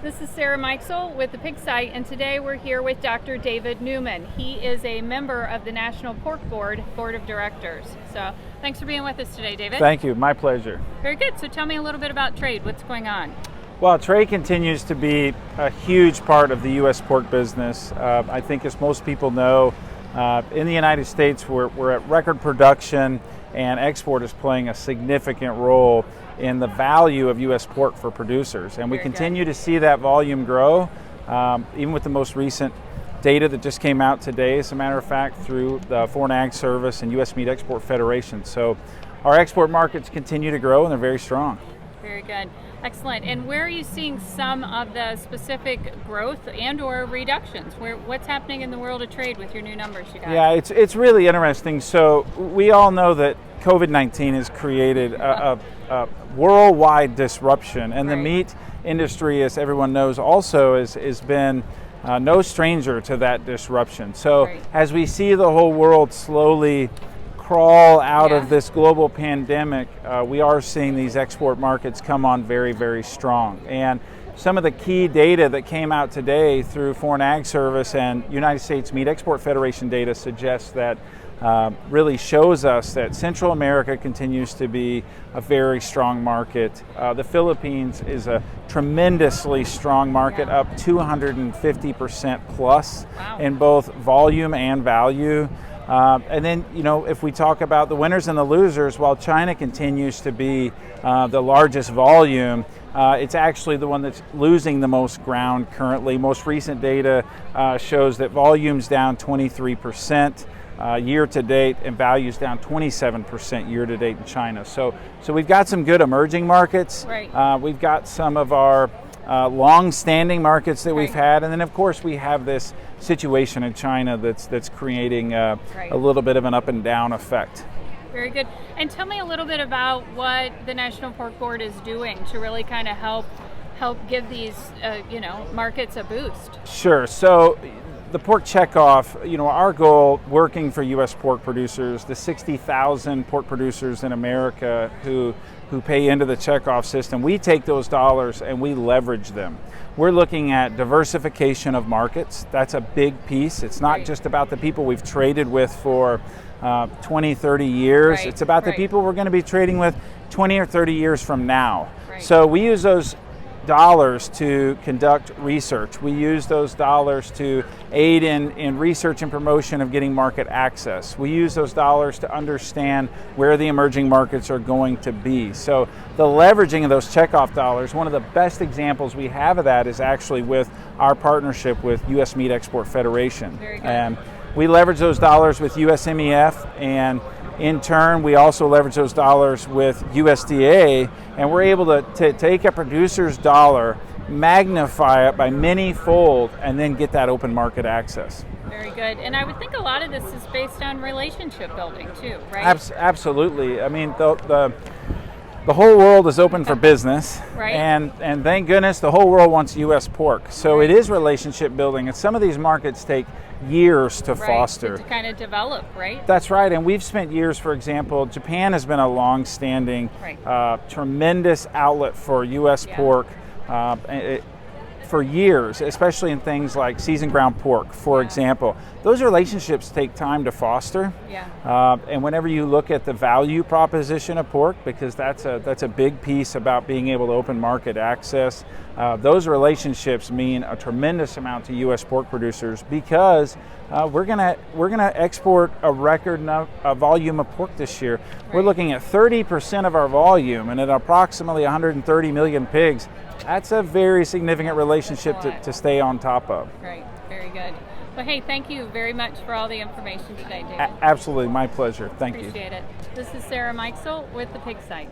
This is Sarah Mikesell with the Pig Site, and today we're here with Dr. David Newman. He is a member of the National Pork Board of Directors. So thanks for being with us today, David. Thank you, my pleasure. Very good. So tell me a little bit about trade. What's going on? Well, trade continues to be a huge part of the U.S. pork business. I think as most people know, in the United States we're at record production, and export is playing a significant role in the value of U.S. pork for producers. And we continue to see that volume grow, even with the most recent data that just came out today, as a matter of fact, through the Foreign Ag Service and U.S. Meat Export Federation. So our export markets continue to grow, and they're very strong. Very good. Excellent. And where are you seeing some of the specific growth and or reductions? What's happening in the world of trade with your new numbers you got? Yeah, it's really interesting. So we all know that COVID-19 has created a worldwide disruption, and the meat industry, as everyone knows, also has been no stranger to that disruption. So as we see the whole world slowly crawl out of this global pandemic, we are seeing these export markets come on very, very strong. And some of the key data that came out today through Foreign Ag Service and United States Meat Export Federation data suggests that really shows us that Central America continues to be a very strong market. The Philippines is a tremendously strong market, up 250% plus in both volume and value. And then, if we talk about the winners and the losers, while China continues to be the largest volume, it's actually the one that's losing the most ground currently. Most recent data shows that volume's down 23% year to date, and value's down 27% year to date in China. So we've got some good emerging markets. We've got some of our long-standing markets that we've had, and then of course we have this situation in China that's creating a little bit of an up and down effect. Very good. And tell me a little bit about what the National Pork Board is doing to really kind of help give these markets a boost. Sure. So the pork checkoff, our goal working for U.S. pork producers, the 60,000 pork producers in America who pay into the checkoff system, we take those dollars and we leverage them. We're looking at diversification of markets. That's a big piece. It's not just about the people we've traded with for 20, 30 years. It's about the people we're going to be trading with 20 or 30 years from now. So we use those dollars to conduct research. We use those dollars to aid in research and promotion of getting market access. We use those dollars to understand where the emerging markets are going to be. So the leveraging of those checkoff dollars, one of the best examples we have of that is actually with our partnership with U.S. Meat Export Federation. And we leverage those dollars with USMEF, and in turn, we also leverage those dollars with USDA, and we're able to take a producer's dollar, magnify it by many-fold, and then get that open market access. Very good. And I would think a lot of this is based on relationship building too, right? Absolutely. I mean, the whole world is open for business, and thank goodness the whole world wants U.S. pork. So it is relationship building, and some of these markets take years to foster. To kind of develop, right? That's right, and we've spent years, for example, Japan has been a long-standing, tremendous outlet for U.S. pork for years, especially in things like seasoned ground pork, for example. Those relationships take time to foster. And whenever you look at the value proposition of pork, because that's a big piece about being able to open market access, those relationships mean a tremendous amount to U.S. pork producers, because we're gonna export a record volume of pork this year. We're looking at 30% of our volume, and at approximately 130 million pigs. That's a very significant relationship to stay on top of. Right, very good. Well, hey, thank you very much for all the information today, David. Absolutely, my pleasure. Thank you. Appreciate it. This is Sarah Mikesell with the Pig Site.